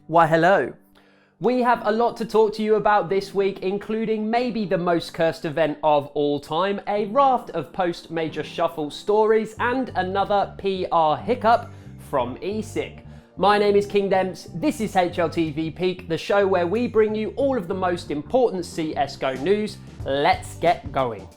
Why hello. We have a lot to talk to you about this week, including maybe the most cursed event of all time, a raft of post-major shuffle stories, and another PR hiccup from ESIC. My name is Kingdems, this is HLTV Peek, the show where we bring you all of the most important CSGO news. Let's get going.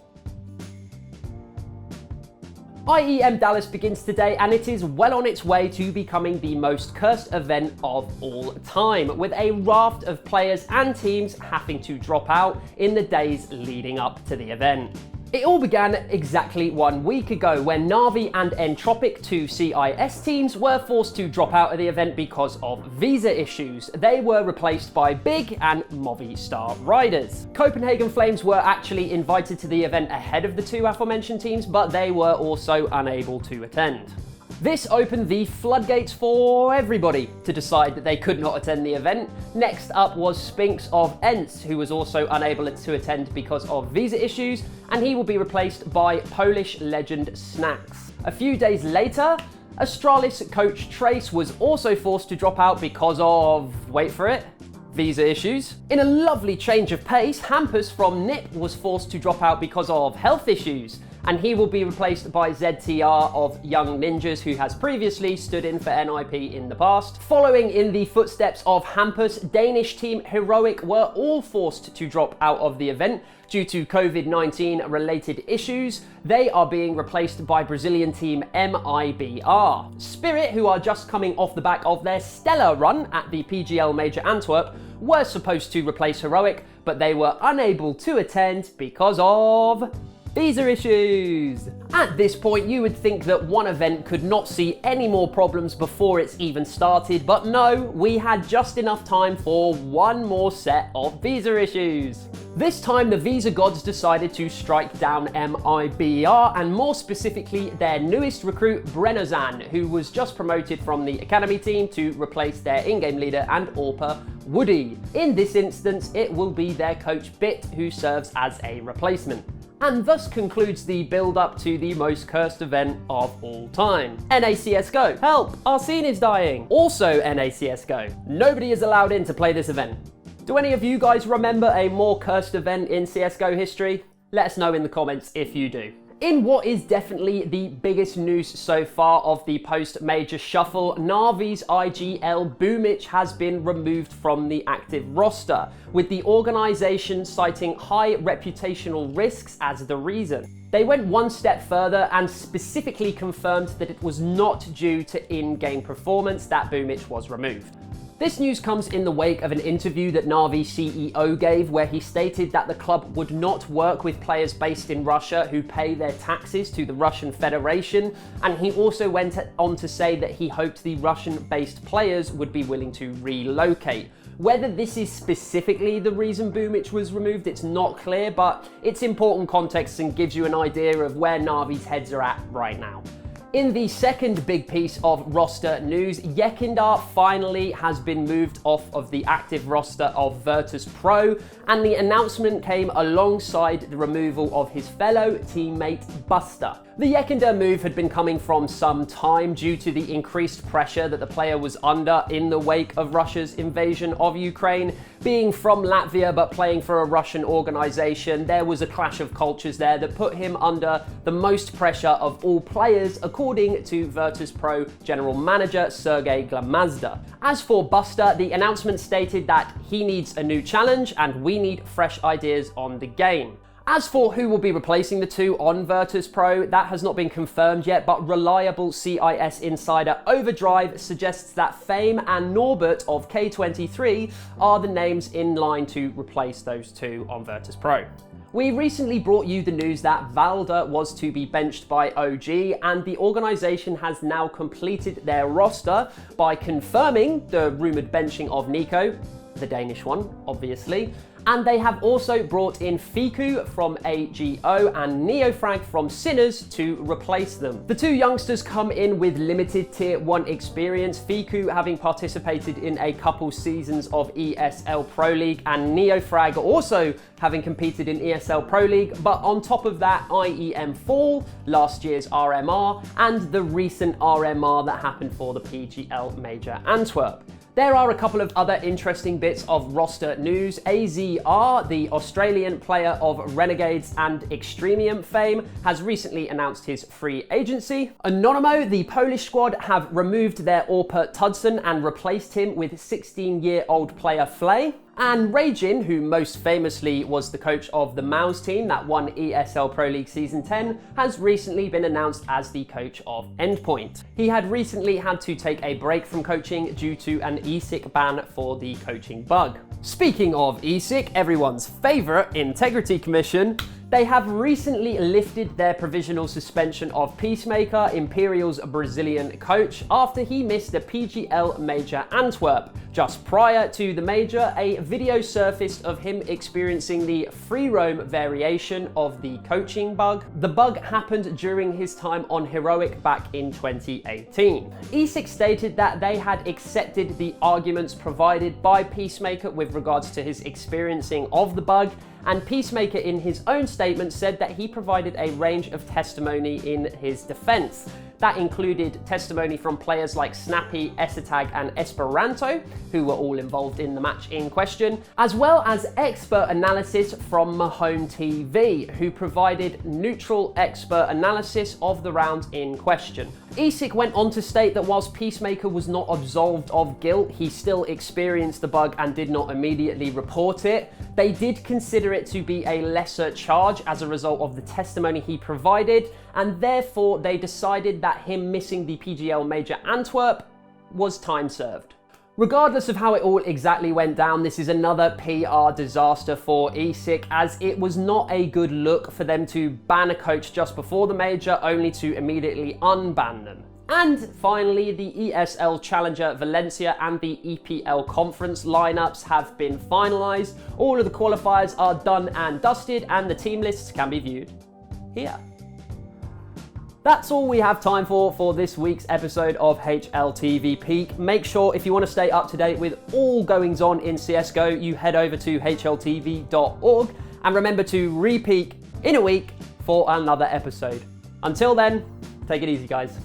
IEM Dallas begins today, and it is well on its way to becoming the most cursed event of all time, with a raft of players and teams having to drop out in the days leading up to the event. It all began exactly 1 week ago when NAVI and Entropic, two CIS teams, were forced to drop out of the event because of visa issues. They were replaced by Big and Movistar Riders. Copenhagen Flames were actually invited to the event ahead of the two aforementioned teams, but they were also unable to attend. This opened the floodgates for everybody to decide that they could not attend the event. Next up was Spinks of Ents, who was also unable to attend because of visa issues, and he will be replaced by Polish legend Snacks. A few days later, Astralis coach Trace was also forced to drop out because of, wait for it, visa issues. In a lovely change of pace, Hampus from NIP was forced to drop out because of health issues, and he will be replaced by ZTR of Young Ninjas, who has previously stood in for NIP in the past. Following in the footsteps of Hampus, Danish team Heroic were all forced to drop out of the event due to COVID-19 related issues. They are being replaced by Brazilian team MIBR. Spirit, who are just coming off the back of their stellar run at the PGL Major Antwerp, were supposed to replace Heroic, but they were unable to attend because of visa issues. At this point, you would think that one event could not see any more problems before it's even started, but no, we had just enough time for one more set of visa issues. This time, the visa gods decided to strike down MIBR, and more specifically, their newest recruit, Brennozan, who was just promoted from the academy team to replace their in-game leader and AWPer, Woody. In this instance, it will be their coach, Bit, who serves as a replacement. And thus concludes the build-up to the most cursed event of all time. NACSGO. Help! Our scene is dying. Also NACSGO. Nobody is allowed in to play this event. Do any of you guys remember a more cursed event in CSGO history? Let us know in the comments if you do. In what is definitely the biggest news so far of the post-major shuffle, Navi's IGL Boomich has been removed from the active roster, with the organisation citing high reputational risks as the reason. They went one step further and specifically confirmed that it was not due to in-game performance that Boomich was removed. This news comes in the wake of an interview that Navi CEO gave, where he stated that the club would not work with players based in Russia who pay their taxes to the Russian Federation, and he also went on to say that he hoped the Russian-based players would be willing to relocate. Whether this is specifically the reason Boomich was removed, it's not clear, but it's important context and gives you an idea of where Navi's heads are at right now. In the second big piece of roster news, YEKINDAR finally has been moved off of the active roster of Virtus.pro, and the announcement came alongside the removal of his fellow teammate Buster. The YEKINDAR move had been coming from some time due to the increased pressure that the player was under in the wake of Russia's invasion of Ukraine. Being from Latvia but playing for a Russian organisation, there was a clash of cultures there that put him under the most pressure of all players, according to Virtus.pro general manager Sergei Glamazda. As for Buster, the announcement stated that he needs a new challenge and we need fresh ideas on the game. As for who will be replacing the two on Virtus.pro, that has not been confirmed yet, but reliable CIS insider Overdrive suggests that Fame and Norbert of K23 are the names in line to replace those two on Virtus.pro. We recently brought you the news that Valda was to be benched by OG, and the organisation has now completed their roster by confirming the rumoured benching of Nico, the Danish one, obviously, and they have also brought in Fiku from AGO and Neofrag from Sinners to replace them. The two youngsters come in with limited Tier 1 experience, Fiku having participated in a couple seasons of ESL Pro League and Neofrag also having competed in ESL Pro League, but on top of that, IEM Fall, last year's RMR, and the recent RMR that happened for the PGL Major Antwerp. There are a couple of other interesting bits of roster news. AZR, the Australian player of Renegades and Extremium fame, has recently announced his free agency. Anonymo, the Polish squad, have removed their Orpert Tudson and replaced him with 16-year-old player Flay. And Rejin, who most famously was the coach of the Mouse team that won ESL Pro League Season 10, has recently been announced as the coach of Endpoint. He had recently had to take a break from coaching due to an ESIC ban for the coaching bug. Speaking of ESIC, everyone's favourite Integrity Commission, they have recently lifted their provisional suspension of Peacemaker, Imperial's Brazilian coach, after he missed the PGL Major Antwerp. Just prior to the major, a video surfaced of him experiencing the free roam variation of the coaching bug. The bug happened during his time on Heroic back in 2018. ESIC stated that they had accepted the arguments provided by Peacemaker with regards to his experiencing of the bug, and Peacemaker in his own statement said that he provided a range of testimony in his defense. That included testimony from players like Snappy, Esitag and Esperanto, who were all involved in the match in question, as well as expert analysis from Mahone TV, who provided neutral expert analysis of the round in question. ESIC went on to state that whilst Peacemaker was not absolved of guilt, he still experienced the bug and did not immediately report it. They did consider it to be a lesser charge as a result of the testimony he provided, and therefore they decided that him missing the PGL Major Antwerp was time served. Regardless of how it all exactly went down, this is another PR disaster for ESIC, as it was not a good look for them to ban a coach just before the major, only to immediately unban them. And finally, the ESL Challenger Valencia and the EPL Conference lineups have been finalised. All of the qualifiers are done and dusted, and the team lists can be viewed here. That's all we have time for this week's episode of HLTV Peek. Make sure, if you want to stay up to date with all goings on in CSGO, you head over to HLTV.org, and remember to re-peek in a week for another episode. Until then, take it easy, guys.